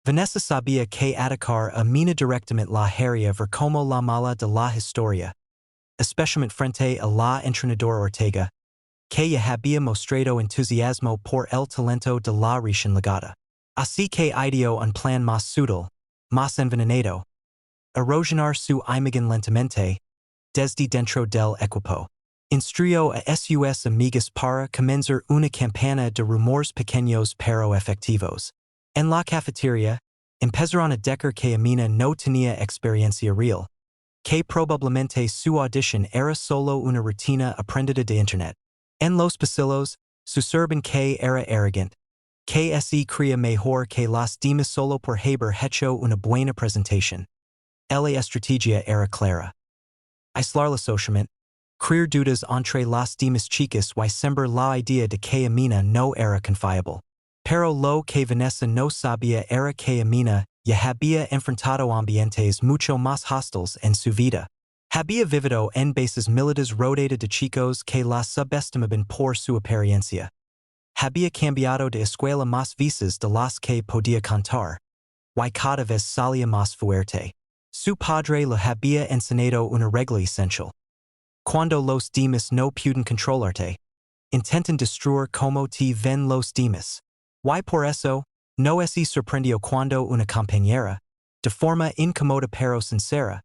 Vanessa sabía que atacar a mina directamente la haría ver como la mala de la historia, especialmente frente a la entrenadora Ortega, que ya había mostrado entusiasmo por el talento de la recién llegada. Así que ideó un plan más sutil, más envenenado, erosionar su imagen lentamente, desde dentro del equipo. Instruyó a sus amigas para comenzar una campana de rumores pequeños pero efectivos. En la cafetería, empezaron a decir que Amina no tenía experiencia real, que probablemente su audición era solo una rutina aprendida de internet. En los pasillos, susurban que era arrogante, que se creía mejor que las demás solo por haber hecho una buena presentación. La estrategia era clara. Aislarla socialmente, crear dudas entre las demás chicas y sembrar la idea de que Amina no era confiable. Pero lo que Vanessa no sabía era que Amina ya había enfrentado ambientes mucho más hostiles en su vida. Había vivido en bases militares rodeada de chicos que la subestimaban por su apariencia. Había cambiado de escuela más veces de las que podía contar. Y cada vez salía más fuerte. Su padre le había enseñado una regla esencial. Cuando los demás no pueden controlarte, intentan destruir como te ven los demás. Y por eso, no se sorprendió cuando una compañera, de forma incómoda pero sincera,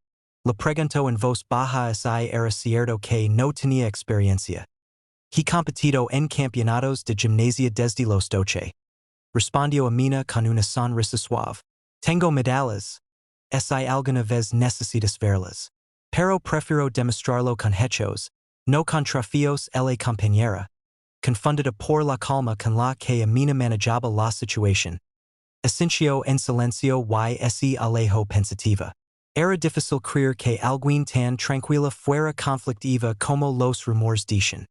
le preguntó en voz baja si era cierto que no tenía experiencia. He competido en campeonatos de gimnasia desde los 12. Respondió Amina con una sonrisa suave. Tengo medallas. Si alguna vez necesitas verlas. Pero prefiero demostrarlo con hechos, no con trofeos. La compañera, confundida por la calma con la que Amina manejaba la situación, asintió en silencio y se alejó pensativa. Era difícil creer que alguien tan tranquila fuera conflictiva como los rumores dicen.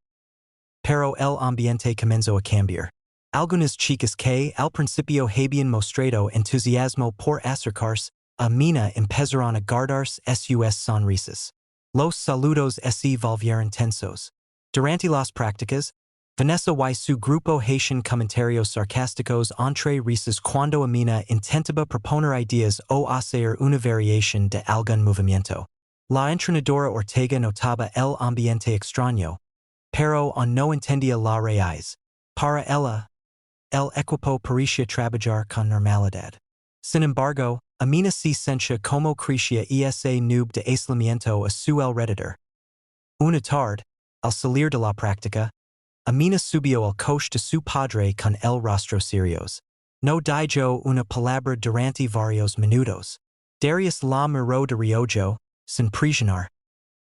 Pero el ambiente comenzó a cambiar. Algunas chicas que al principio habían mostrado entusiasmo por acercarse a Amina empezaron a guardarse sus sonrisas. Los saludos se volvieron tensos. Durante las prácticas, Vanessa y su grupo hacían comentarios sarcásticos entre risas cuando Amina intentaba proponer ideas o hacer una variación de algún movimiento. La entrenadora Ortega notaba el ambiente extraño, pero no entendía la raíz. Para ella, el equipo parecía trabajar con normalidad. Sin embargo, Amina se sentía como crecía ese nube de aislamiento a su alrededor. Una tarde, al salir de la práctica, Amina subió al coche de su padre con el rostro serios. No dijo una palabra durante varios minutos. Darius la miró de reojo, sin presionar.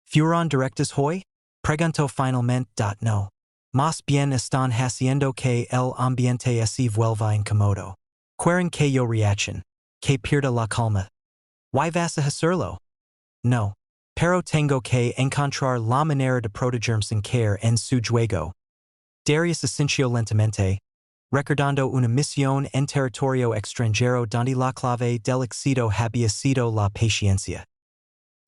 ¿Fueron directas hoy? Preguntó finalmente. No. Más bien están haciendo que el ambiente se vuelva incómodo. Quieren que yo reaccione, que pierda la calma. ¿Y vas a hacerlo? No. Pero tengo que encontrar la manera de protegerme sin caer en su juego. Darius asintió lentamente, recordando una misión en territorio extranjero donde la clave del éxito había sido la paciencia.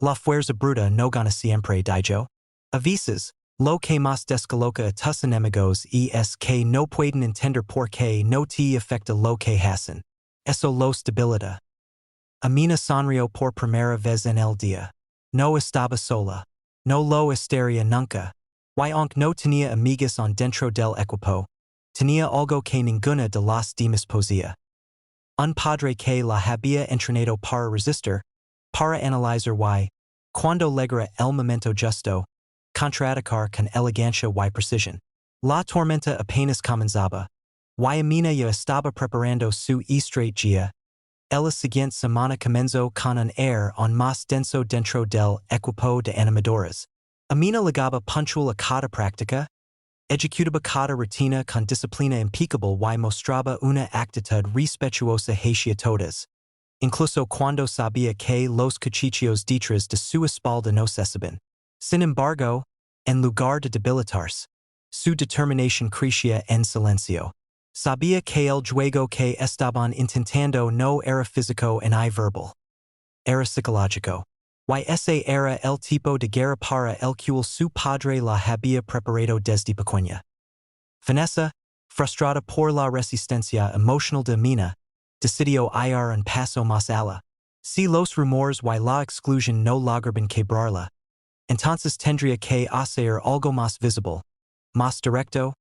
La fuerza bruta no gana siempre, dijo. A veces, lo que más descoloca a tus enemigos es que no pueden entender por qué no te afecta lo que hacen. Eso los debilita. Amina sonrió por primera vez en el día. No estaba sola. No lo estaría nunca. Y aunque no tenía amigas dentro del equipo, tenía algo que ninguna de las demás poseía. Un padre que la había entrenado para resistir, para analizar y, cuando llegara el momento justo, contraatacar con elegancia y precisión. La tormenta apenas comenzaba, y Amina ya estaba preparando su estrategia. La siguiente semana comenzó con un air aún más denso dentro del equipo de animadoras. Amina llegaba puntual a cada práctica, ejecutaba cada rutina con disciplina impecable y mostraba una actitud respetuosa hacia todas, incluso cuando sabía que los cuchillos detrás de su espalda no cesaban. Sin embargo, en lugar de debilitarse, su determinación crecía en silencio. Sabía que el juego que estaban intentando no era físico ni verbal. Era psicológico. Y ese era el tipo de guerra para el cual su padre la había preparado desde pequeña. Vanessa, frustrada por la resistencia emocional de Amina, decidio ir en paso más allá. Si los rumores y la exclusión no logran quebrarla, entonces tendría que hacer algo más visible, más directo,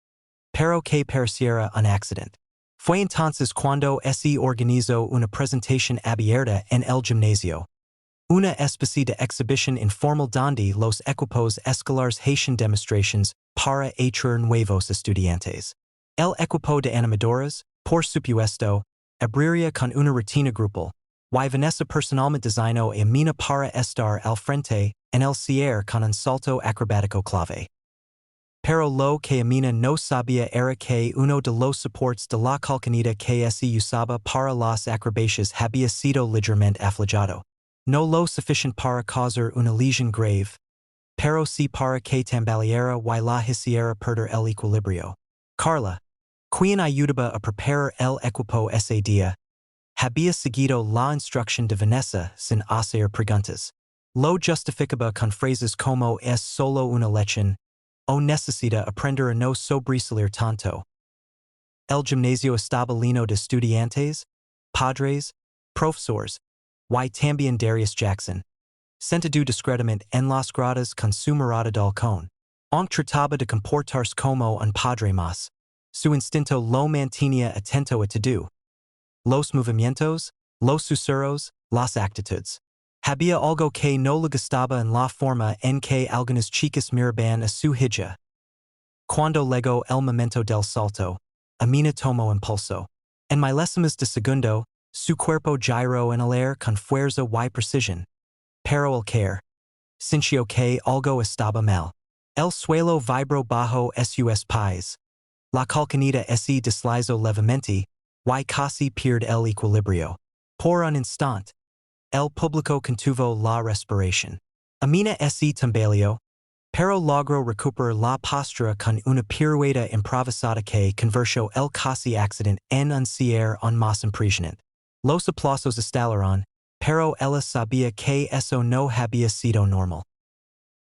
pero que pareciera un accidente. Fue entonces cuando se organizó una presentación abierta en el gimnasio, una especie de exhibición informal donde los equipos escolares hacían demostraciones para atraer nuevos estudiantes. El equipo de animadoras, por supuesto, abriría con una rutina grupal, y Vanessa personalmente designó a Amina para estar al frente en el cierre con un salto acrobático clave. Pero lo que Amina no sabía era que uno de los soportes de la colcanita que se usaba para las acrobacias había sido ligeramente afligado. No lo suficiente para causar una lesión grave, pero sí para que tambaleara y la hiciera perder el equilibrio. Carla, quien ayudaba a preparar el equipo ese día, había seguido la instrucción de Vanessa sin hacer preguntas. Lo justificaba con frases como es solo una lección, o necesita aprender a no sobresalir tanto. El gimnasio estaba lleno de estudiantes, padres, profesores, y también Darius Jackson, sentado discretamente en las gradas con su mirada de halcón, aunque trataba de comportarse como un padre más. Su instinto lo mantenía atento a todo. Los movimientos, los susurros, las actitudes. Había algo que no le gustaba en la forma en que algunas chicas miraban a su hija. Cuando llegó el momento del salto, Amina tomó impulso. En milésimas de segundo, su cuerpo giró en el aire con fuerza y precisión. Pero el caer sintió que algo estaba mal. El suelo vibró bajo sus pies. La colcanita se deslizó levemente, y casi pierde el equilibrio. Por un instante, el público contuvo la respiración. Amina se tambaleó, pero logró recuperar la postura con una pirueta improvisada que convirtió el casi accidente en un cierre aún más impresionante. Los aplausos estallaron, pero ella sabía que eso no había sido normal.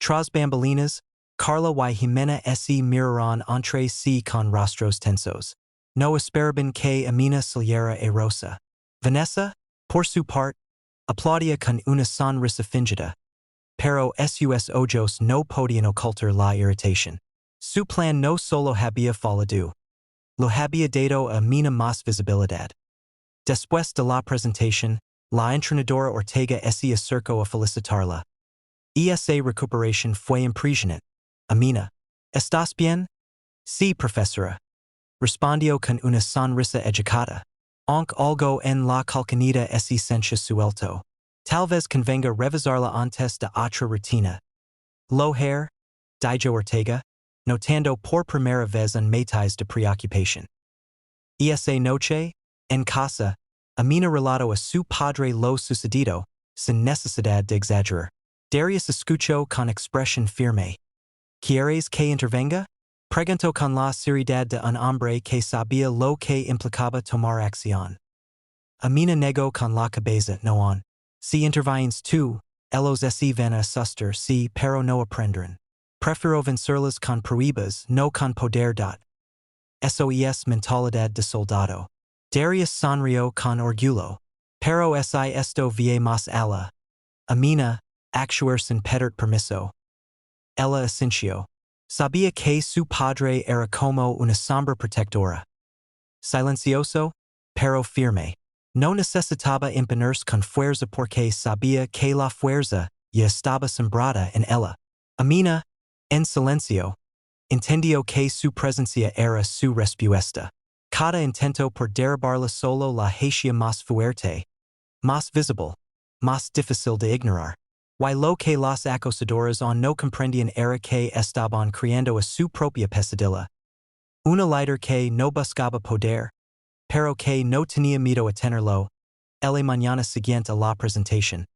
Tras bambalinas, Carla y Jimena se miraron entre sí con rostros tensos. No esperaban que Amina saliera airosa. Vanessa, por su parte, aplaudía con una sonrisa fingida, pero sus ojos no podían ocultar la irritación. Su plan no solo había fallado, lo había dado a Amina más visibilidad. Después de la presentación, la entrenadora Ortega se acercó a felicitarla. Esa recuperación fue impresionante. Amina, ¿estás bien? Sí, profesora. Respondió con una sonrisa educada. Aunque algo en la colcanita se sentía suelto. Tal vez convenga revisarla antes de otra rutina. Lo hair, dijo Ortega, notando por primera vez un matiz de preocupación. Esa noche, en casa, Amina relató a su padre lo sucedido, sin necesidad de exagerar. Darius escuchó con expresión firme. ¿Quieres que intervenga? Preguntó con la seriedad de un hombre que sabía lo que implicaba tomar acción. Amina negó con la cabeza. No. Si intervienes tú, ellos se van a asustar, sí, pero no aprenderán. Prefiero vencerlas con pruebas, no con poder. Eso es mentalidad de soldado. Darius sonrió con orgullo. Pero si esto vie más allá. Amina, actuar sin pedir permiso. Ella asintió. Sabía que su padre era como una sombra protectora. Silencioso, pero firme. No necesitaba imponerse con fuerza porque sabía que la fuerza ya estaba sembrada en ella. Amina, en silencio, entendió que su presencia era su respuesta. Cada intento por derribarla solo la hacía más fuerte, más visible, más difícil de ignorar. Y lo que las acosadoras no comprendían era que estaban creando a su propia pesadilla. Una líder que no buscaba poder, pero que no tenía miedo a tenerlo. La mañana siguiente a la presentación,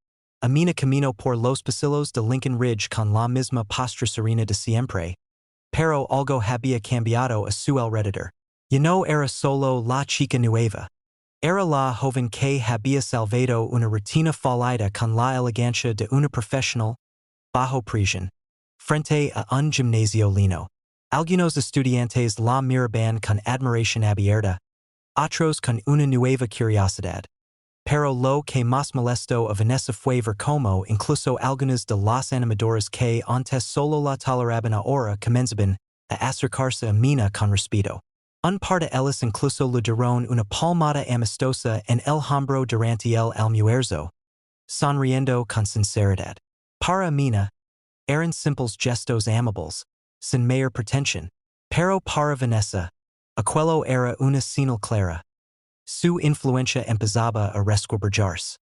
Amina caminó por los pasillos de Lincoln Ridge con la misma postura serena de siempre, pero algo había cambiado a su alrededor. Ya no era solo la chica nueva. Era la joven que había salvado una rutina fallida con la elegancia de una profesional, bajo presión, frente a un gimnasio lleno. Algunos estudiantes la miraban con admiración abierta, Otros con una nueva curiosidad. Pero lo que más molesto a Vanessa fue ver como incluso algunas de las animadoras que antes solo la toleraban ahora comenzaban a acercarse a Amina con respeto. Un par de ellas incluso le dieron una palmada amistosa en el hombro durante el almuerzo, sonriendo con sinceridad. Para Amina, eran simples gestos amables, sin mayor pretensión. Pero para Vanessa, aquello era una señal clara. Su influencia empezaba a resquebrajarse.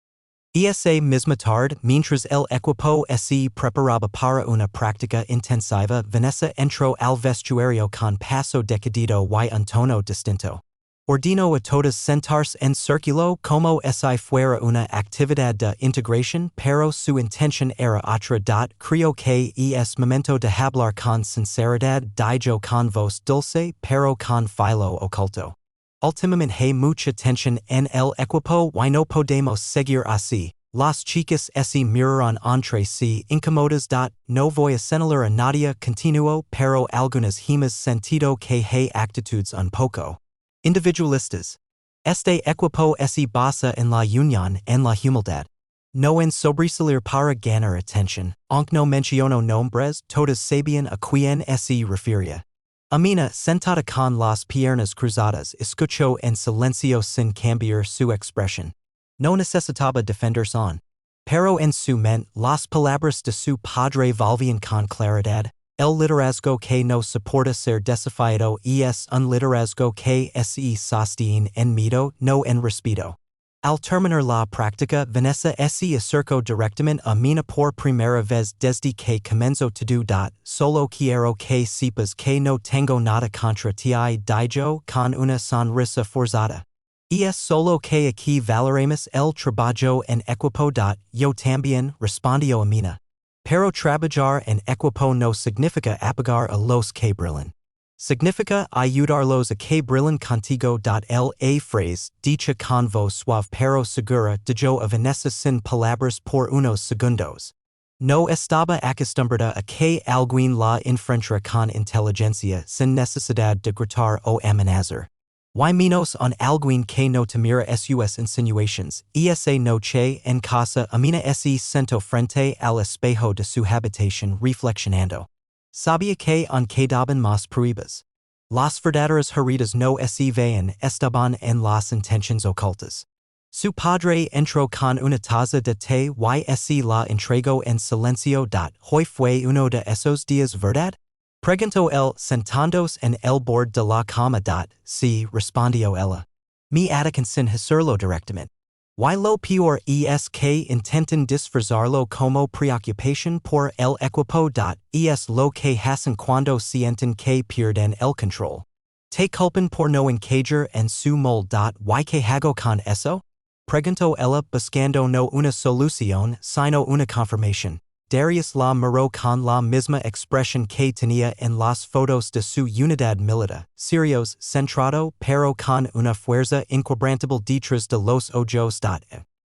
Esa misma tarde, mientras el equipo se preparaba para una práctica intensiva, Vanessa entró al vestuario con paso decidido y un tono distinto. Ordenó a todas sentarse en círculo como si fuera una actividad de integración, pero su intención era otra. Creo que es momento de hablar con sinceridad, dijo con voz dulce, pero con filo oculto. Últimamente hay mucha tensión en el equipo y no podemos seguir así. Las chicas se miraron entre sí incómodas. No voy a señalar a nadie, continuó, pero algunas hemos sentido que hay actitudes un poco individualistas. Este equipo se basa en la unión, en la humildad. No en sobresalir para ganar atención, aunque no menciono nombres, todas sabían a quién se refería. Amina, sentada con las piernas cruzadas, escuchó en silencio sin cambiar su expresión. No necesitaba defenderse, pero en su mente las palabras de su padre volvían con claridad. El liderazgo que no soporta ser desafiado es un liderazgo que se sostiene en miedo, no en respeto. Al terminar la práctica, Vanessa se acercó directamente a Amina por primera vez desde que comenzó todo. Solo quiero que sepas que no tengo nada contra ti, dijo con una sonrisa forzada. Es solo que aquí valoremos el trabajo en equipo. Yo también, respondió Amina. Pero trabajar en equipo no significa apagar a los que brillan. Significa ayudarlos a que brillen contigo. La phrase, dicha con voz suave pero segura, dijo a Vanessa sin palabras por unos segundos. No estaba acostumbrada a que alguien la enfrentara con inteligencia sin necesidad de gritar o amenazar. Y menos on alguien que no temiera sus insinuations. Esa noche en casa, Amina se sentó frente al espejo de su habitación reflexionando. Sabía que aún quedaban más pruebas. Las verdaderas heridas no se veían, estaban en las intenciones ocultas. Su padre entró con una taza de té y se la entregó en silencio. Hoy fue uno de esos días, ¿verdad? Preguntó él sentándose en el borde de la cama. Sí, respondió ella. Mi atacan sin hacerlo directamente. Y lo peor es que intentan disfrazarlo como preocupación por el equipo. Es lo que hacen cuando sienten que pierden el control. ¿Te culpan por no encajar en su molde? ¿Y qué hago con eso? Preguntó ella buscando no una solución, sino una confirmación. Darius la miró con la misma expresión que tenía en las fotos de su unidad militar, serios, centrado, pero con una fuerza inquebrantable detrás de los ojos.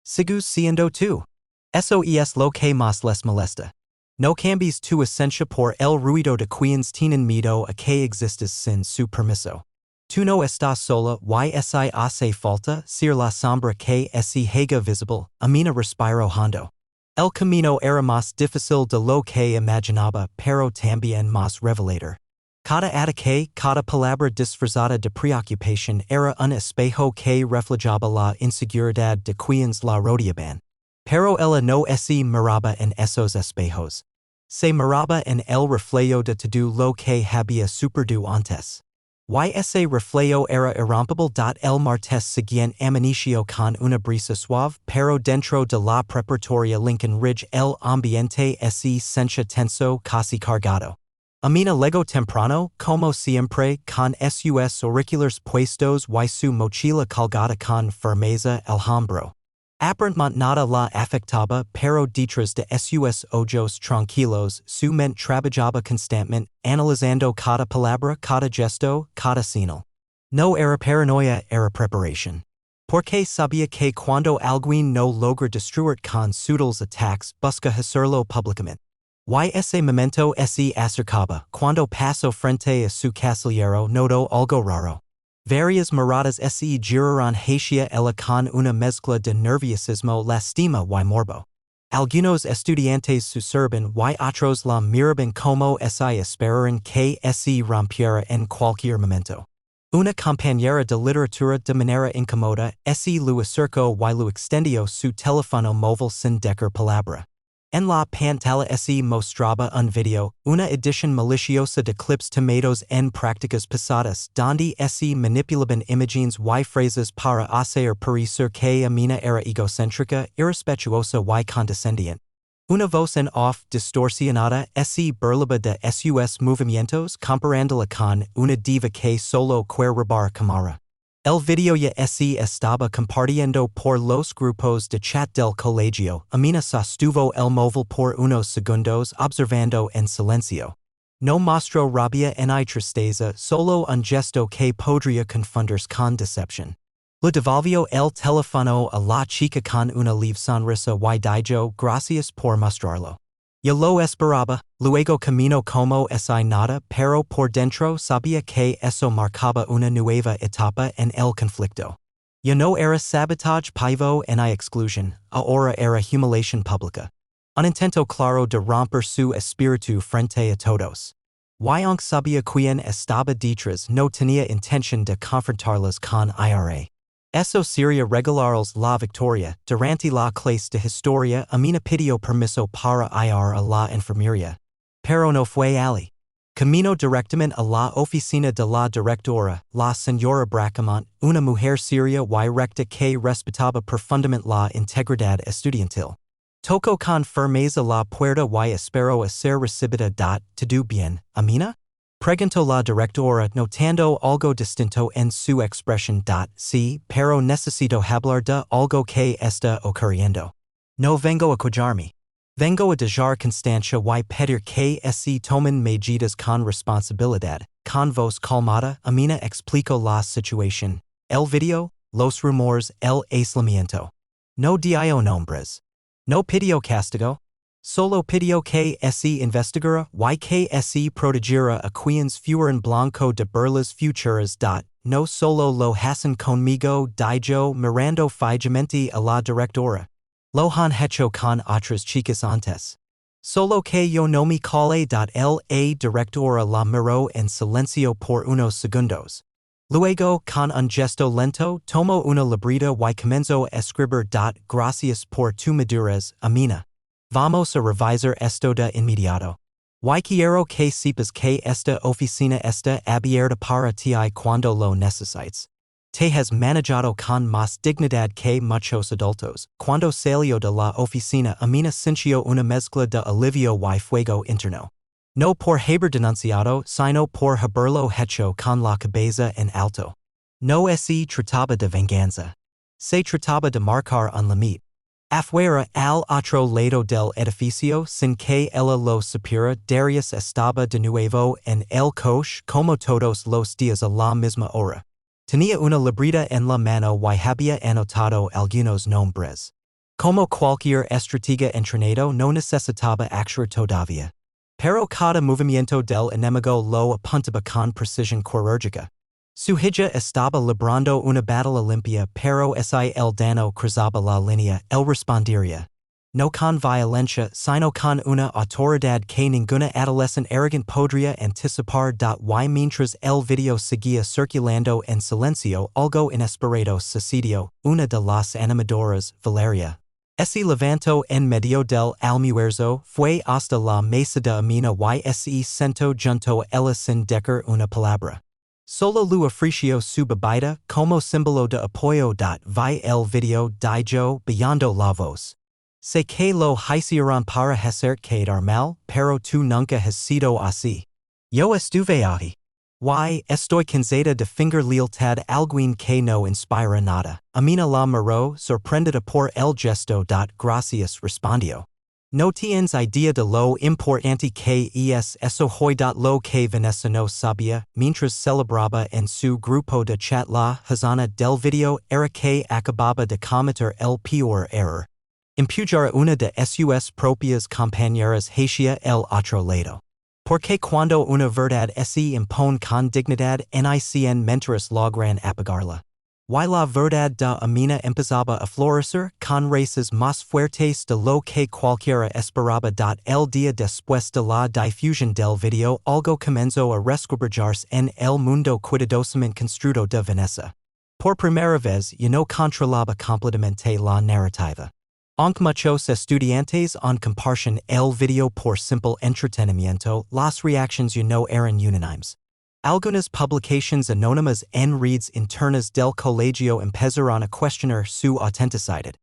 ¿Sigues siendo tú? Eso es lo que más les molesta. No cambies tu esencia por el ruido de quienes tienen miedo a que existes sin su permiso. Tú no estás sola y si hace falta ser la sombra que se haga visible. Amina respiró hondo. El camino era más difícil de lo que imaginaba, pero también más revelador. Cada ataque, cada palabra disfrazada de preocupación era un espejo que reflejaba la inseguridad de quienes la rodeaban. Pero ella no se miraba en esos espejos. Se miraba en el reflejo de todo lo que había superado antes. Y ese reflejo era irrompible. El martes siguiente amaneció con una brisa suave, pero dentro de la preparatoria Lincoln Ridge el ambiente se sentía tenso, casi cargado. Amina llegó temprano, como siempre, con sus auriculares puestos y su mochila colgada con firmeza al hombro. Aparentemente nada la afectaba, pero detrás de sus ojos tranquilos, su mente trabajaba constantemente, analizando cada palabra, cada gesto, cada señal. No era paranoia, era preparación. Porque sabía que cuando alguien no logra destruir con sutiles ataques, busca hacerlo públicamente. Y ese momento se acercaba, cuando pasó frente a su casillero notó algo raro. Varias miradas se giraron hacia ella con una mezcla de nerviosismo, lastima y morbo. Algunos estudiantes susurban y otros la miraban como si esperaran que se rompiera en cualquier momento. Una compañera de literatura de manera incómoda se lo acercó y lo extendió su teléfono móvil sin decir palabra. En la pantalla se mostraba un video, una edición maliciosa de clips tomados en prácticas pasadas, donde se manipulaban imágenes y frases para hacer parecer que Amina era egocéntrica, irrespetuosa y condescendiente. Una voz en off distorsionada se burlaba de sus movimientos comparándola con una diva que solo quiere robar cámara. El video ya se estaba compartiendo por los grupos de chat del colegio. Amina sostuvo el móvil por unos segundos observando en silencio. No mostró rabia ni tristeza, solo un gesto que podría confundirse con decepción. Le devolvió el teléfono a la chica con una leve sonrisa y dijo gracias por mostrarlo. Yo lo esperaba, luego caminó como si nada, pero por dentro sabía que eso marcaba una nueva etapa en el conflicto. Ya no era sabotaje pasivo ni exclusión, ahora era humiliación pública. Un intento claro de romper su espíritu frente a todos. Y aunque sabía quien estaba detrás, no tenía intención de confrontarlas con ira. Eso sería regalarles la victoria. Durante la clase de historia, Amina pidió permiso para ir a la enfermería. Pero no fue allí. Caminó directamente a la oficina de la directora, la señora Bracamont, una mujer seria y recta que respetaba profundamente la integridad estudiantil. Tocó con firmeza la puerta y esperó a ser recibida. ¿Todo bien, Amina? Preguntó la directora notando algo distinto en su expresión. Sí, pero necesito hablar de algo que está ocurriendo. No vengo a quejarme. Vengo a dejar constancia y pedir que se tomen medidas con responsabilidad. Con voz calmada, Amina explicó la situación. El video, los rumores, el aislamiento. No dio nombres. No pidió castigo. Solo pidió que se investigara y que se protegiera a quienes fueran blanco de burlas futuras. No solo lo hacen conmigo, dijo mirando fijamente a la directora. Lo han hecho con otras chicas antes. Solo que yo no me cale. La directora la miró en silencio por unos segundos. Luego, con un gesto lento, tomó una libreta y comenzó a escribir. Gracias por tu madurez, Amina. Vamos a revisar esto de inmediato. Y quiero que sepas que esta oficina está abierta para ti cuando lo necesites. Te has manejado con más dignidad que muchos adultos. Cuando salió de la oficina, Amina sintió una mezcla de alivio y fuego interno. No por haber denunciado, sino por haberlo hecho con la cabeza en alto. No se trataba de venganza. Se trataba de marcar un límite. Afuera, al otro lado del edificio, sin que ella lo supiera, Darius estaba de nuevo en el coche como todos los días a la misma hora. Tenía una libreta en la mano y había anotado algunos nombres. Como cualquier estratega entrenado, no necesitaba actuar todavía. Pero cada movimiento del enemigo lo apuntaba con precisión quirúrgica. Su hija estaba librando una batalla limpia, pero si el dano cruzaba la línea, él respondería. No con violencia, sino con una autoridad que ninguna adolescente arrogante podría anticipar. Y mientras el video seguía circulando en silencio, algo inesperado sucedió. Una de las animadoras, Valeria, se levantó en medio del almuerzo, fue hasta la mesa de Amina y se sentó junto a ella sin decir una palabra. Solo lo ofreció su bebida como símbolo de apoyo. Vi el video, dijo, bajando la voz. Sé que lo hicieron para hacer quedar mal, pero tú nunca has sido así. Yo estuve ahí. Y estoy cansada de fingir lealtad a alguien que no inspira nada. Amina la miró, sorprendida por el gesto. Gracias, respondió. No tienes idea de lo importante que es eso hoy. Lo que Vanessa no sabía, mientras celebraba en su grupo de chat la hazana del video, era que acababa de cometer el peor error. Imputar una de sus propias compañeras hacia el otro lado. Porque cuando una verdad se impone con dignidad nicen mentiras logran apagarla. Y la verdad de Amina empezaba a florecer con raíces más fuertes de lo que cualquiera esperaba. El día después de la difusión del video algo comenzó a resquebrajarse en el mundo cuidadosamente construido de Vanessa. Por primera vez no controlaba completamente la narrativa. Aunque muchos estudiantes en compartían el video por simple entretenimiento, las reacciones no eran unánimes. Algunas publicaciones anónimas en redes internas del colegio empezaron a cuestionar su autenticidad.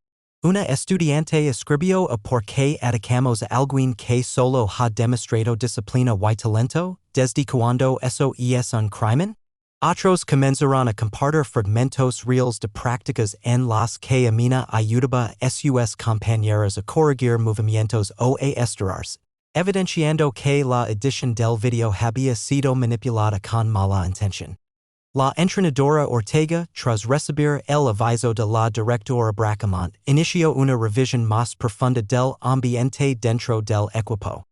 Una estudiante escribió a por qué atacamos a alguien que solo ha demostrado disciplina y talento, desde cuando eso es un crimen? Otros comenzaron a compartir fragmentos reales de prácticas en las que Amina ayudaba a sus compañeras a corregir movimientos o a estirarse, evidenciando que la edición del video había sido manipulada con mala intención. La entrenadora Ortega, tras recibir el aviso de la directora Bracamont, inició una revisión más profunda del ambiente dentro del equipo.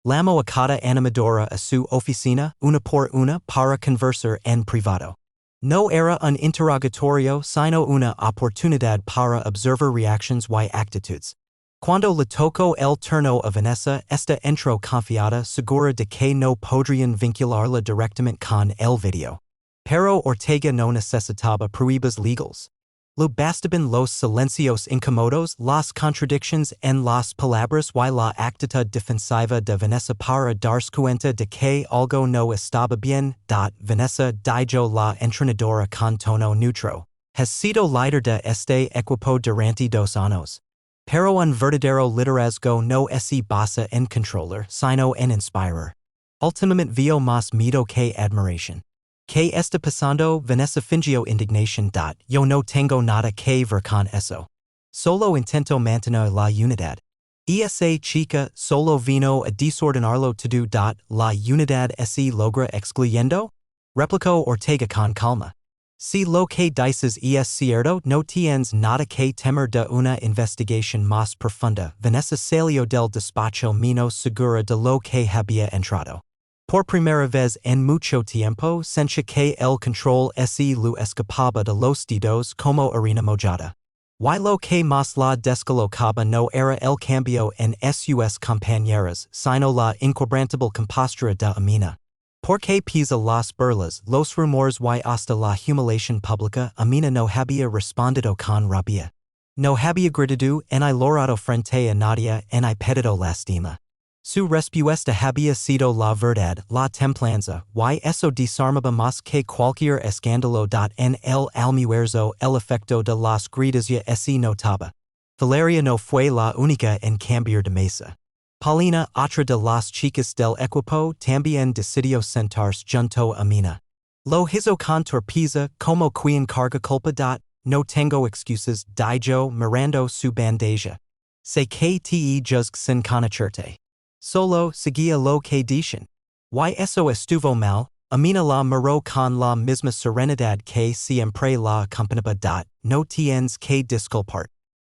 Llamó a cada animadora a su oficina, una por una, para conversar en privado. No era un interrogatorio sino una oportunidad para observar reacciones y actitudes. Cuando le tocó el turno a Vanessa, esta entró confiada, segura de que no podrían vincularla directamente con el video. Pero Ortega no necesitaba pruebas legales. Lo bastaban los silencios incómodos, las contradicciones en las palabras y la actitud defensiva de Vanessa para darse cuenta de que algo no estaba bien. Vanessa dijo la entrenadora con tono neutro. Has sido líder de este equipo durante 2 años. Pero un verdadero liderazgo no se basa en controlar, sino en inspirar. Últimamente vio más miedo que admiración. ¿Qué está pasando? Vanessa fingió indignación. Yo no tengo nada que ver con eso. Solo intento mantener la unidad. Esa chica solo vino a desordenarlo todo. La unidad se logra excluyendo? Replicó Ortega con calma. Si lo que dices es cierto, no tienes nada que temer de una investigación más profunda. Vanessa salió del despacho menos segura de lo que había entrado. Por primera vez en mucho tiempo, sentía que el control se lo escapaba de los dedos como arena mojada. Y lo que más la descolocaba no era el cambio en sus compañeras, sino la inquebrantable compostura de Amina. Porque pese las burlas, los rumores y hasta la humiliación pública, Amina no había respondido con rabia. No había gritado en el lorado frente a nadie en pedido lástima. Su respuesta había sido la verdad, la templanza, y eso desarmaba más que cualquier escándalo. En el almuerzo el efecto de las gritas ya se notaba. Valeria no fue la única en cambiar de mesa. Paulina, otra de las chicas del equipo, también decidió sentarse junto a Amina. Lo hizo con torpeza, como quien carga culpa. No tengo excusas, dijo mirando su bandeja. Sé que te juzgo sin conocerte. Solo seguía lo que dicen. Y eso estuvo mal. Amina la miró con la misma serenidad que siempre la acompañaba. No tienes que disculpar.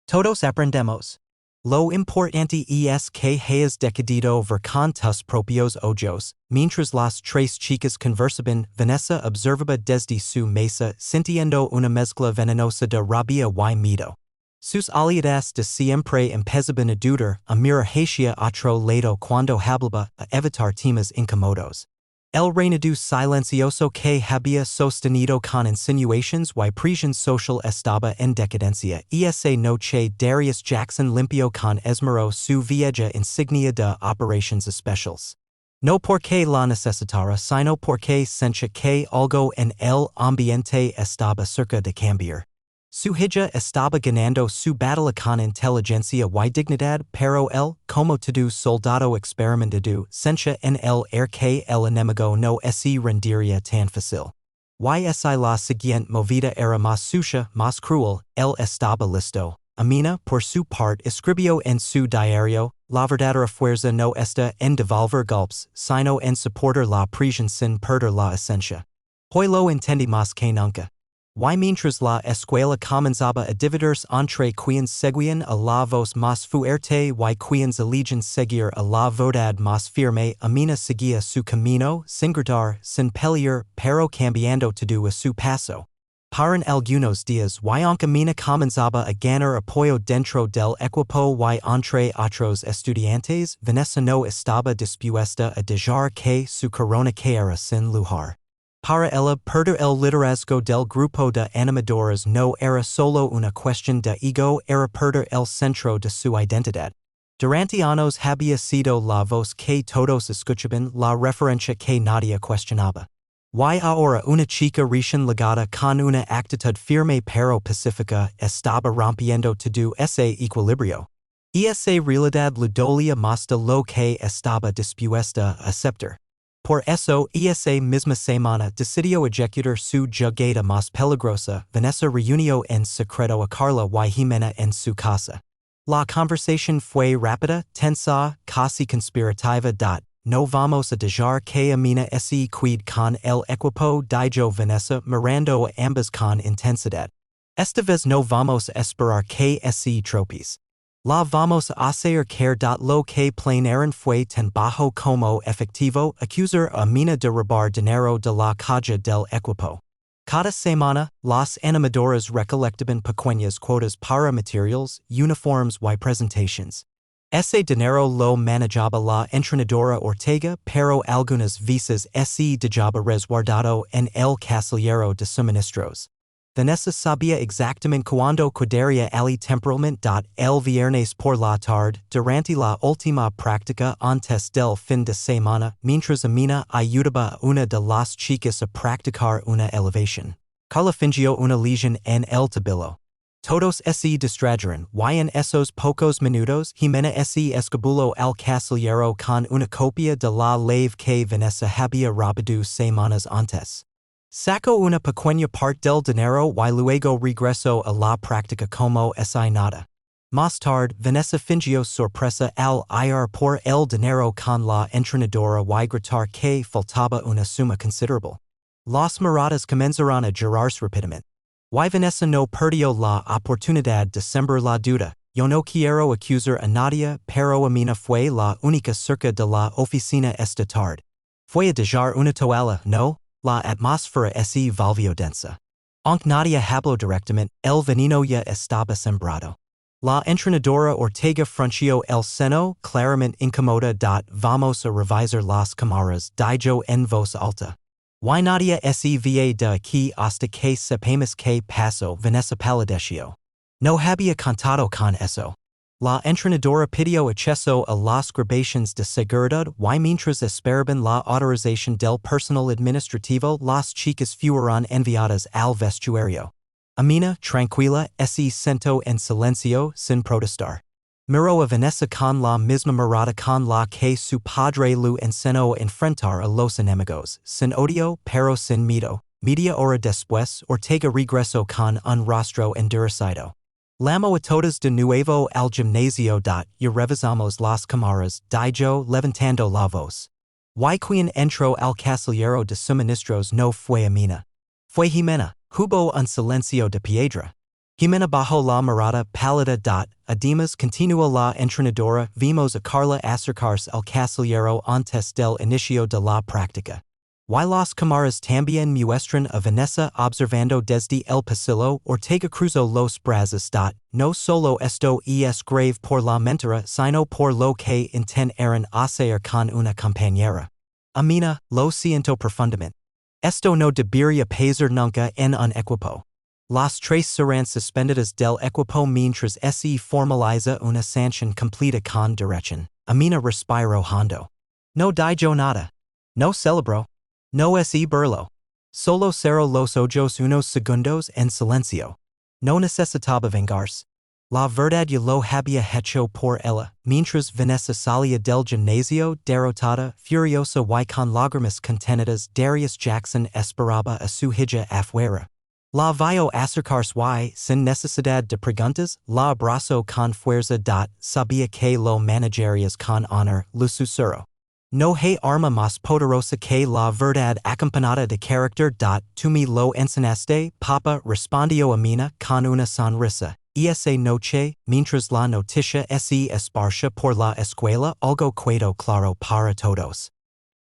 Todos aprendemos. Lo importante es que hayas decidido ver con tus propios ojos. Mientras las 3 chicas conversaban, Vanessa observaba desde su mesa, sintiendo una mezcla venenosa de rabia y miedo. Sus aliadas de siempre empezaban a dudar, a mirar hacia otro lado cuando hablaba, a evitar temas incómodos. El reinado silencioso que había sostenido con insinuations y presión social estaba en decadencia. Esa noche Darius Jackson limpió con esmero su vieja insignia de operations especiales. No porque la necesitara, sino porque sentía que algo en el ambiente estaba cerca de cambiar. Su hija estaba ganando su batalla con inteligencia y dignidad, pero él, como todo soldado experimentado, sentía en el air que el enemigo no se rendiría tan fácil. Y la siguiente movida era más sucia, más cruel, él estaba listo. Amina, por su parte, escribió en su diario, la verdadera fuerza no está en devolver golpes, sino en soportar la presión sin perder la esencia. Hoy lo entendí más que nunca. Y mientras la escuela comenzaba a dividirse entre quienes seguían a la voz más fuerte y quienes eligían seguir a la verdad más firme, Amina seguía su camino, sin gritar, sin pelear, pero cambiando todo a su paso. Paran algunos días y aunque Amina comenzaba a ganar apoyo dentro del equipo y entre otros estudiantes, Vanessa no estaba dispuesta a dejar que su corona quedara sin lugar. Para ella, perder el liderazgo del grupo de animadoras no era solo una cuestión de ego, era perder el centro de su identidad. Durante años había sido la voz que todos escuchaban, la referencia que nadie cuestionaba. Y ahora una chica recién llegada con una actitud firme pero pacífica estaba rompiendo todo ese equilibrio. Y esa realidad le dolía más de lo que estaba dispuesta a aceptar. Por eso, esa misma semana decidió ejecutar su jugada más peligrosa. Vanessa reunió en secreto a Carla y Jimena en su casa. La conversación fue rápida, tensa, casi conspirativa. No vamos a dejar que Amina se quede con el equipo, dijo Vanessa, mirando a ambas con intensidad. Esta vez no vamos a esperar que se tropez. La vamos a hacer caer. Lo que planearon fue tan bajo como efectivo, acusar a Amina de robar dinero de la caja del equipo. Cada semana, las animadoras recolectaban pequeñas cuotas para materials, uniformes y presentations. Ese dinero lo manejaba la entrenadora Ortega, pero algunas veces se dejaba resguardado en el casillero de suministros. Vanessa sabía exactamente cuándo quedaría el temperamento. El viernes por la tarde, durante la última práctica antes del fin de semana, mientras Amina ayudaba a una de las chicas a practicar una elevación, Carla fingió una lesión en el tobillo. Todos se distrajeron y en esos pocos minutos Jimena se escabuló al casillero con una copia de la ley que Vanessa había robado semanas antes. Sacó una pequeña parte del dinero y luego regresó a la práctica como si nada. Más tarde, Vanessa fingió sorpresa al ir por el dinero con la entrenadora y gritar que faltaba una suma considerable. Las miradas comenzaron a girarse rápidamente. Y Vanessa no perdió la oportunidad de sembrar la duda. Yo no quiero acusar a nadie, pero Amina fue la única cerca de la oficina esta tarde. Fue a dejar una toalla, ¿no? La atmósfera se volvió densa. Aunque nadie habló directamente, el veneno ya estaba sembrado. La entrenadora Ortega frunció el seno, claramente incómoda. Vamos a revisar las cámaras, dijo en voz alta. Y nadie se va de aquí hasta que sepamos qué pasó. Vanessa palideció. No había contado con eso. La entrenadora pidió acceso a las grabaciones de seguridad y mientras esperaban la autorización del personal administrativo, las chicas fueron enviadas al vestuario. Amina, tranquila, se sentó en silencio, sin protestar. Miró a Vanessa con la misma mirada con la que su padre lo enseñó a enfrentar a los enemigos, sin odio, pero sin miedo. Media hora después, Ortega regresó con un rostro endurecido. Llamo a todas de nuevo al gimnasio. Y revisamos las cámaras, dijo levantando la voz. Y quien entró al casillero de suministros no fue Amina. Fue Jimena. Hubo un silencio de piedra. Jimena bajó la mirada pálida. Además continuó la entrenadora, vimos a Carla acercarse al casillero antes del inicio de la práctica. Y las cámaras también muestran a Vanessa observando desde el pasillo. Ortega cruzó los brazos. No solo esto es grave por la mentira, sino por lo que intentaron hacer con una compañera. Amina, lo siento profundamente. Esto no debería pasar nunca en un equipo. Las tres serán suspendidas del equipo mientras se formaliza una sanción completa con dirección. Amina respiró hondo. No dijo nada. No celebró. No se burló. Solo cerró los ojos unos segundos en silencio. No necesitaba vengarse. La verdad ya lo había hecho por ella. Mientras Vanessa salía del gimnasio, derrotada, furiosa y con lágrimas contenidas, Darius Jackson esperaba a su hija afuera. La vio acercarse y, sin necesidad de preguntas, la abrazó con fuerza. Sabía que lo managerías con honor, lo susurró. No hay arma más poderosa que la verdad acompanada de carácter. To me lo enseñaste, papa, respondió Amina con una sonrisa. Esa noche, mientras la noticia se esparcia por la escuela, algo quedó claro para todos.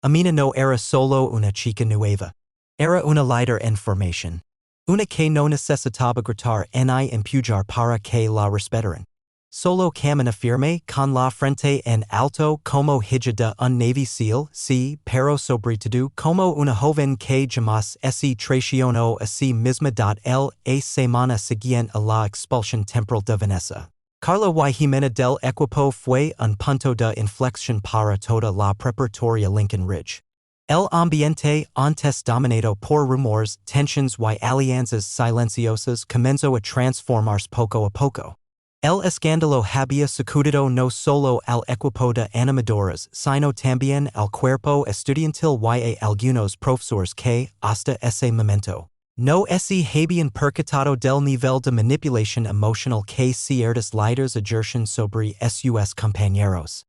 Amina no era solo una chica nueva. Era una líder en formación. Una que no necesitaba gritar ni empujar para que la respetaran. Solo camina firme con la frente en alto como hija de un Navy SEAL, sí, pero sobre todo como una joven que jamás se traicionó a sí misma. El semana siguiente a la expulsión temporal de Vanessa. Carla y Jimena del equipo fue un punto de inflexión para toda la preparatoria Lincoln Ridge. El ambiente, antes dominado por rumores, tensions y alianzas silenciosas, comenzó a transformarse poco a poco. El escándalo había sacudido no solo al equipo de animadoras, sino también al cuerpo estudiantil y a algunos profesores que, hasta ese momento, no se habían percatado del nivel de manipulación emocional que ciertos líderes ejercen sobre sus compañeros.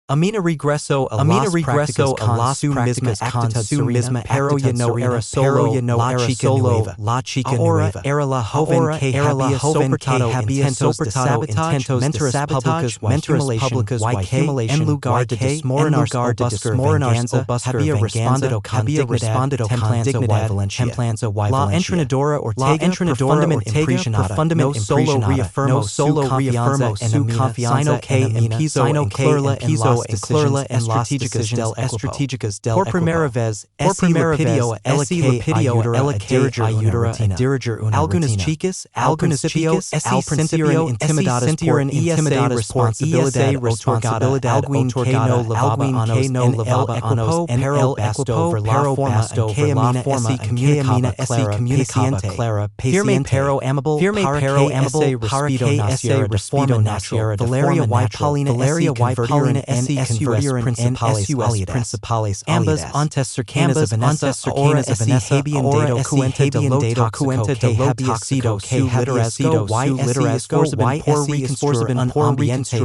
Amina regresó a las prácticas con su misma pero ya no era solo la chica nueva. Ahora era la joven que había soportado intentos de sabotaje, mentiras públicas y que en lugar de desmoronarse o buscar había respondido con dignidad, templanza y la entrenadora Ortega profundamente no solo reafirmó su confianza en Amina, sino que empezó en las estratégicas del por primera vez, ese repidió a ayudar a dirigir una algunas chicas, se sintieron intimidadas por responsabilidad alguien que no levaba anos en el equipo ver la forma en que Amina se comunicaba clara, firme pero amable, para que ese respeto naciera Valeria y Paulina se convirtieron en sus principales ambas antes cercanas a Vanessa, ahora se habían dado cuenta de lo tóxico que había sido su liderazgo y por reconstruir un ambiente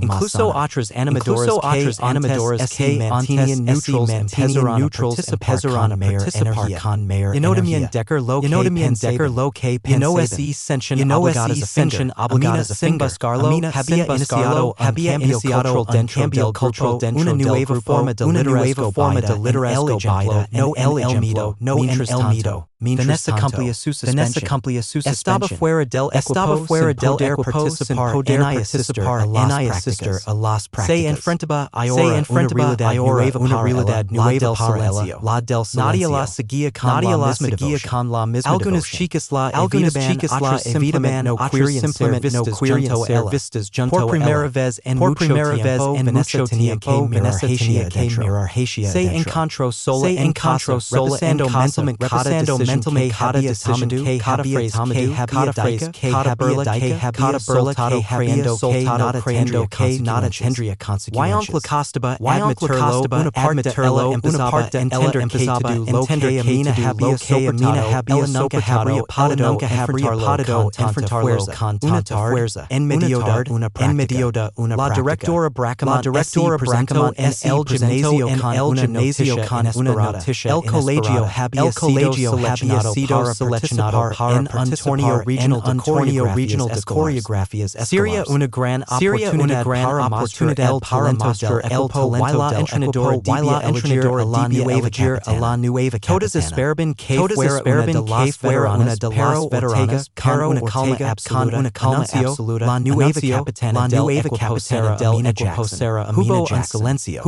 más incluso otras animadoras que mantenían neutrals empezaron a participar con mayor energía. Decker lo que pensaban. Se sentían obligadas a fin buscarlo. Había iniciado un cambio cultural dentro una nueva forma de liderazgo baida no el miedo, Vanessa cumplía su suspension. Estaba fuera del equipo sin poder participar a las prácticas. Se enfrentaba ahora una realidad nueva para ella, la del silencio. Nadie la seguía con la misma algunas chicas la evitaban no querían ser vistas junto por primera vez en mucho tiempo Vanessa tenía que mirar se encontró sola representando mentalmente cada decisión que había burla que había soltado que nada tendría consecuencias. Admitirlo empezaba a entender que Amina había soportado nunca habría podido enfrentarlo con tanta fuerza en medio de una práctica. La directora Brackham presentó en el gimnasio con una noticia el colegio había sido seleccionado para en un torneo regional de coreografías sería una gran oportunidad para mostrar el talento y la entrenadora elegir a la nueva capitana. Todas esperaban que fuera una de las veteranas con una calma absoluta, la nueva capitana del equipo será Amina Jackson. Hubo un silencio.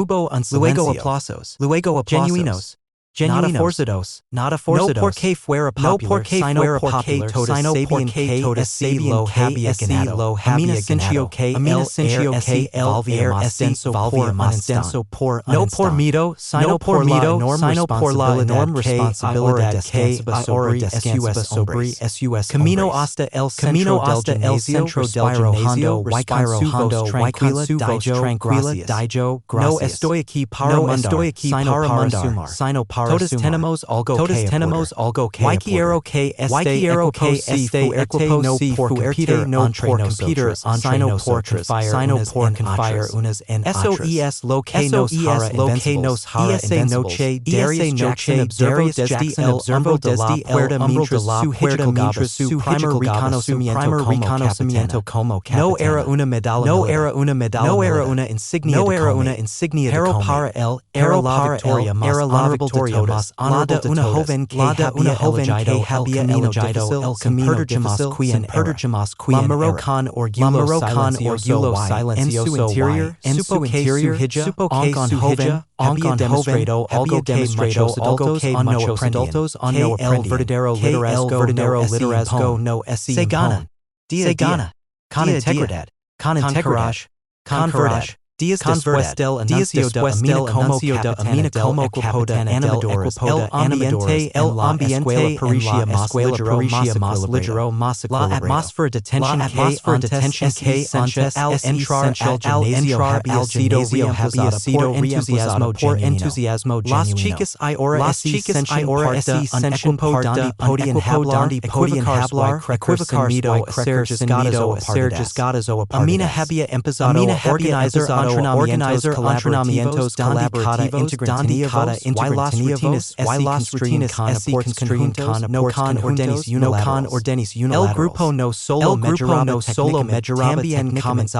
Luego aplausos. Genuinos. Nada forzados. No porque fuera popular, sino porque todos sabían que había ganado. Amina sintió que el ascenso por no por miedo, sino por la enorme responsabilidad que ahora descansaba sobre sus camino hasta el centro del gimnasio, respirando tranquila, no estoy aquí para mandar, sino para Todas tenemos algo que aportar. Y quiero que este equipo no por computer entre nosotros, sino por confiar unas en otras. Eso es lo que nos hará invencibles. Esa noche Darius Jackson observó desde la puerta mientras su primer reconocimiento como capitán. No era una medalla, no era una insignia de pero comer. para él era la victoria más honorable de todas, la de una joven que había elegido el camino difícil sin perder jamás quien era. La marró con orgullo silencioso en su interior, supo que su joven había demostrado algo que muchos adultos no el verdadero liderazgo no es se gana, con integridad, con courage, con verdad. Días después del anuncio de Amina como equipo de animadora, el ambiente en la escuela más ligeró más la atmósfera de tensión que antes al entrar al gimnasio había sido reemplazada por entusiasmo genuino. Las chicas ahora un equipo donde podían hablar, equivocarse o ser desgados o apartadas. Amina había empezado a organizar entrenamientos donde cada integrativos y las rutinas conjuntos no con ordenes unilaterales. El grupo no solo mejoraba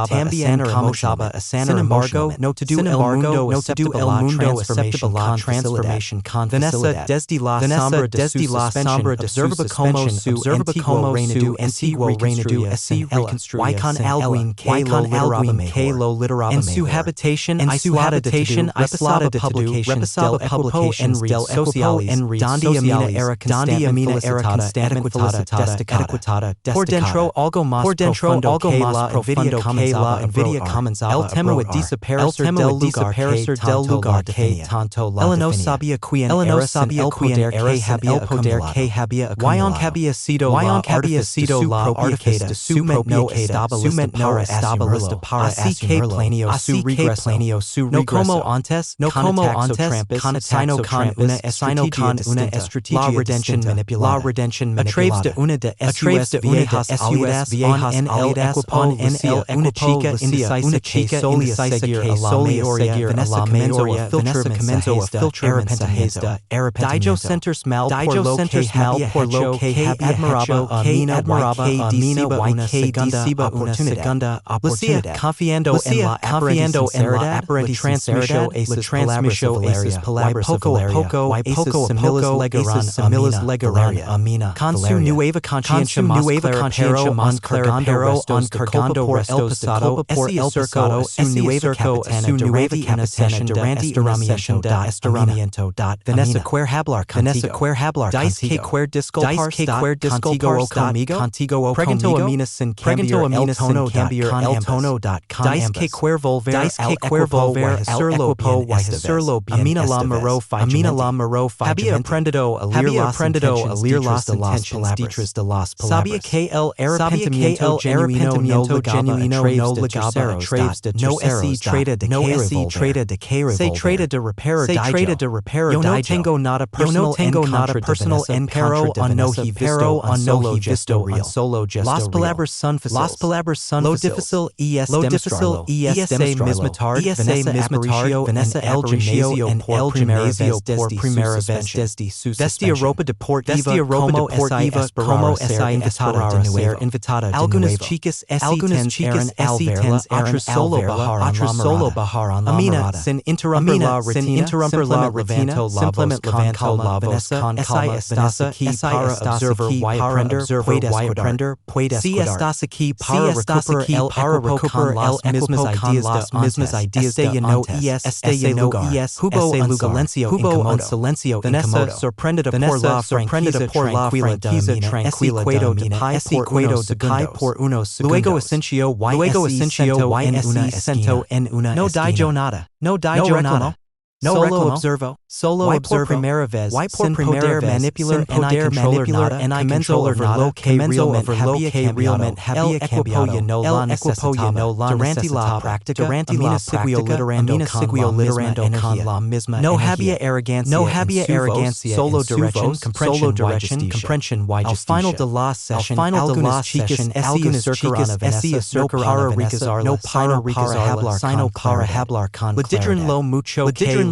también comenzaba a sanar. Sin embargo, no todo el mundo aceptaba la transformación con facilidad. Desde la sombra de su suspensión observaba como su antiguo reconstruía sin ella, y con alguien que lo literaba mejor. En su habitation repasaba publications del equipo en redes sociales, donde Amina era constantemente felicitada, por dentro algo más profundo que la envidia comenzaba el tema de desaparecer del lugar que tanto la definía. Ella no sabía quién era el poder que había acumulado. Había sido la artífice de su no estaba listo para asumirlo. Así que planeó su regreso. No como antes, sino con una estrategia distinta. La redención manipulada. A través de viejas aliadas en el equipo, una chica indecisa que seguir a la mayoría, Vanessa comenzó a filtrar mensajes de arrepentimiento. Centers mal por lo que había admirado Amina y que decisiva una segunda oportunidad. Confiando en la aparente transmisión esas palabras poco similares legaran Amina. Con su nueva conciencia más clara pero cargando restos de culpa por el cerco su nueva capitana durante una estiramiento. Vanessa quer hablar contigo. Dice que quer disculpar contigo o preguntó Amina sin cambiar el tono. Dice que quer volver al equipo y hacerlo bien. Amina la miró fijamente. Había aprendido a leer las intenciones detrás de las palabras. Sabía que el arrepentimiento genuino no ligaba a través de terceros. No es trata de que revolver. Se trata de reparar. Yo no tengo nada personal en contra de Vanessa, pero no he visto real. Las palabras son fáciles. Lo difícil es demostrarlo. Vanessa el gimnasio por primera vez desde su suspensión. Ropa deportiva como esa invitada de nuevo. Algunas chicas eran al verla, otras solo bajaron la mirada. Sin interrumpir la rutina, simplemente levantó la voz con calma. Vanessa estás aquí para aprender, si estás aquí para recuperar el equipo con las mismas ideas de antes. Este lugar, hubo un silencio Vanessa sorprendida por la franquiza tranquila de cuido de pai por unos segundos. Luego asintió y sentó en una esquina. No dijo nada. Solo observó. Solo observo, primera vez, sin poder manipular, and I control over lo que realmente el equipo ya no la necesitaba, durante la práctica, Amina siguió liderando con la misma no había arrogancia, solo direction, comprehension, al final de la session, algunas chicas no para hablar sino para hablar con claridad. Lo mucho que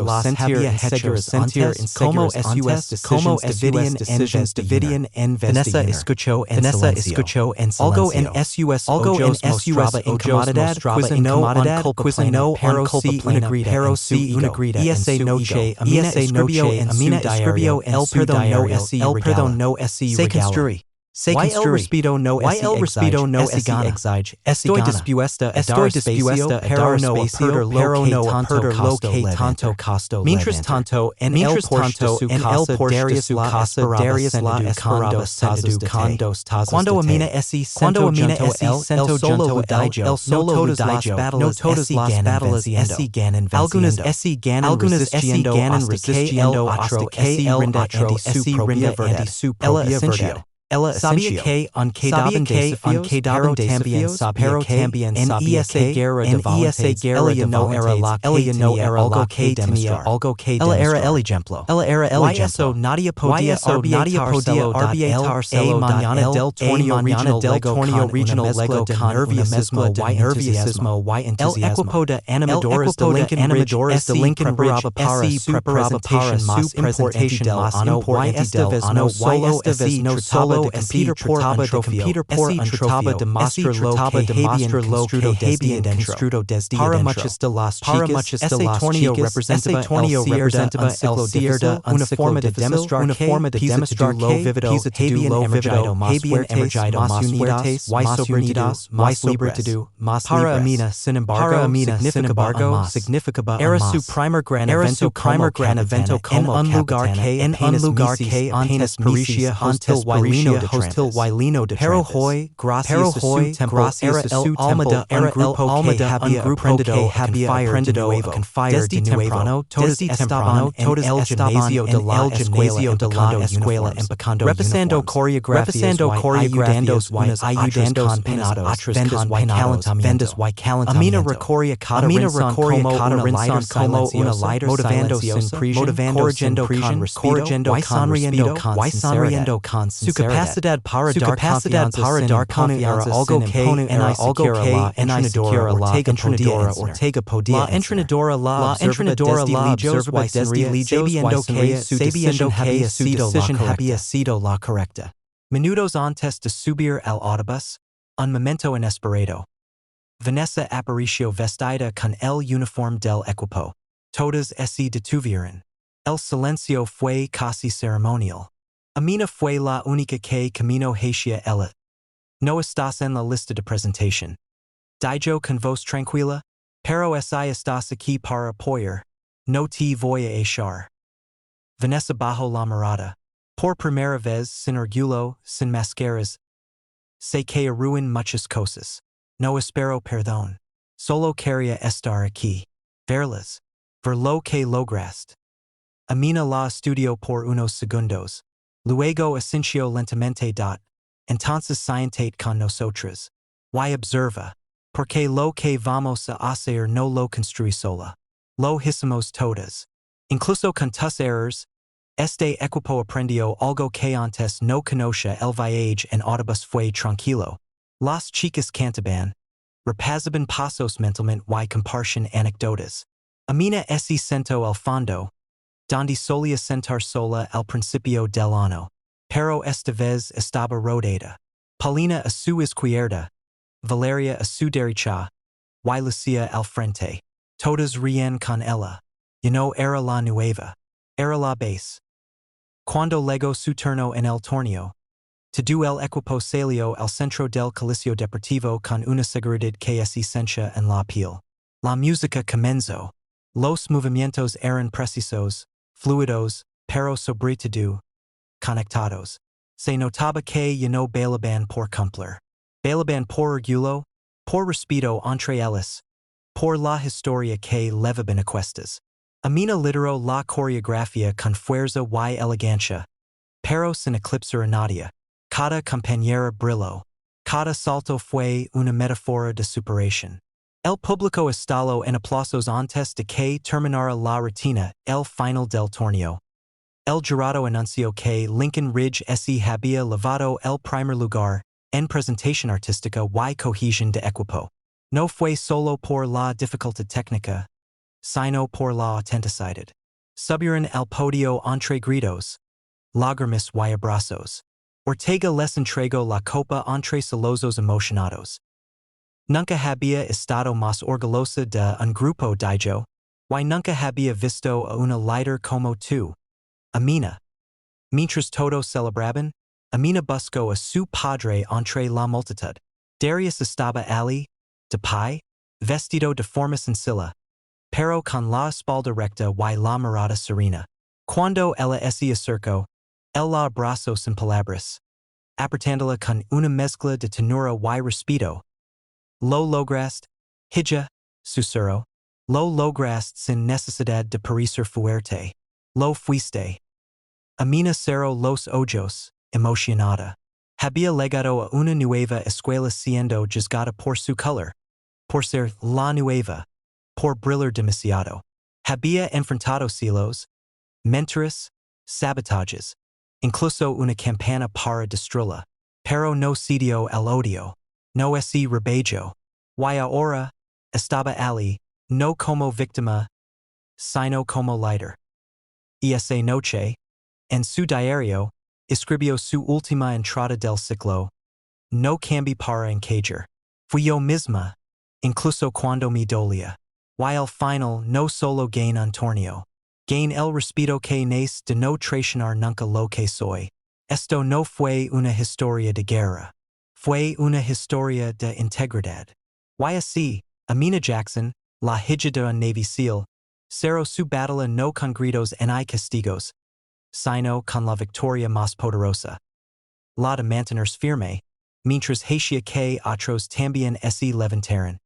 las había hecho sentir como decisions dividian en Vanessa escuchó en silencio. Algo en sus ojos mostraba incomodidad, quizá pero si una grita en su noche, Amina escribió en su diario, el perdón no es regalo. El respeto no exige. Estoy dispuesta a dar espacio, pero no a perder lo que tanto costó. Mientras tanto, en el porche de su casa, Darius la esperaba sentados. Cuando Amina sentó junto el solo dijo, no todas las battles ganan algunas ganan resistiendo hasta que rinde su propia verdad. Ella sabía que aunque daban desafíos, pero también sabía que en esa guerra de valores, ella no era algo que demostrar. Ella era el ejemplo. Y eso nadie podía arbitrar celo mañana del torneo regional Lego con nerviosismo y entusiasmo. El equipo de animadoras de Lincoln Ridge preparaba para su presentación más importante del año no solo computer por antropia demostra lo que habían construido desde para muchas de las chicas, ese torneo representaba el cierre una forma de demostrar que habían emergido más fuertes, más unidos, más libres. Para Amina, sin embargo, significaba era su primer gran evento como en un lugar que antes parecía hostil Wailino de pero hoy, gracias a su templo, era el alma de un grupo que había aprendido desde temprano, todos estaban en el gimnasio de la escuela empacando represando coreografias ayudando otras vendas y calentamiento. Amina recorría cada rincón como una lighter motivando con sonriendo con sinceridad. Su capacidad para dar confianza algo que en entrenadora Ortega podía la entrenadora observaba desde lejos sabiendo que su decisión había sido la correcta. Minutos antes de subir al autobús, un momento inesperado. Vanessa apareció vestida con el uniforme del equipo. Todas se detuvieron. El silencio fue casi ceremonial. Amina fue la única que caminó hacia ella. No estás en la lista de presentación. Dijo con voz tranquila, pero estás aquí para apoyar. No te voy a echar. Vanessa bajó la mirada. Por primera vez, sin orgullo, sin máscaras. Sé que arruin muchas cosas. No espero perdón. Solo quería estar aquí. Verlas. Ver lo que lograste. Amina la estudió por unos segundos. Luego asintió lentamente. Entonces siéntate con nosotras. Y observa. Porque lo que vamos a hacer no lo construí sola. Lo hicimos todas. Incluso con tus errors, este equipo aprendió algo que antes no conocía el viaje en autobús fue tranquilo. Las chicas cantaban. Repasaban pasos mentalmente y compartían anécdotas. Amina se sentó al fondo, donde solía sentar sola al principio del año, pero esta vez estaba rodeada. Paulina a su izquierda, Valeria a su derecha, y Lucia al frente. Todas rían con ella. Ya no era la nueva, era la base. Cuando llegó su turno en el torneo, todo el equipo salió al centro del coliseo deportivo con una seguridad que se sentía en la piel. La música comenzó. Los movimientos eran precisos, fluidos, pero sobre todo, conectados. Se notaba que ya no bailaban por cumplir. Bailaban por orgullo, por respeto entre ellas, por la historia que levaban a cuestas. Amina lidero la coreografía con fuerza y elegancia. Pero sin eclipsar a nadie. Cada compañera brilló. Cada salto fue una metáfora de superación. El público estalló en aplausos antes de que terminara la rutina, el final del torneo. El jurado anunció que Lincoln Ridge se había llevado el primer lugar, en presentación artística y cohesión de equipo. No fue solo por la dificultad técnica, sino por la autenticidad. Subieron al podio entre gritos, lágrimas y abrazos. Ortega les entregó la copa entre celosos emocionados. Nunca había estado más orgullosa de un grupo dijo, y nunca había visto a una líder como tú, Amina. Mientras todos celebraban, Amina buscó a su padre entre la multitud. Darius estaba allí, de pie, vestido de forma sencilla, pero con la espalda recta y la mirada serena. Cuando ella se acercó, él la abrazó sin palabras, apretándola con una mezcla de ternura y respeto. Lo lograste, hija, susurró. Lo lograste sin necesidad de parecer fuerte. Lo fuiste. Amina cerró los ojos, emocionada. Había llegado a una nueva escuela siendo juzgada por su color, por ser la nueva, por brillar demasiado. Había enfrentado celos, mentiras, sabotajes, incluso una campana para destruirla, pero no cedió al odio, no se rebelló. Y ahora, estaba allí, no como víctima, sino como líder. Y esa noche, en su diario, escribió su última entrada del ciclo. No cambié para encajar. Fui yo misma, incluso cuando me dolía. Y al final no solo gain un torneo. Gain el respeto que nace de no traicionar nunca lo que soy. Esto no fue una historia de guerra. Fue una historia de integridad. Y así, Amina Jackson, la hija de un Navy SEAL, cerró su batalla no con gritos ni castigos, sino con la victoria más poderosa. La de mantenerse firme, mientras hacia que otros también se levantaron.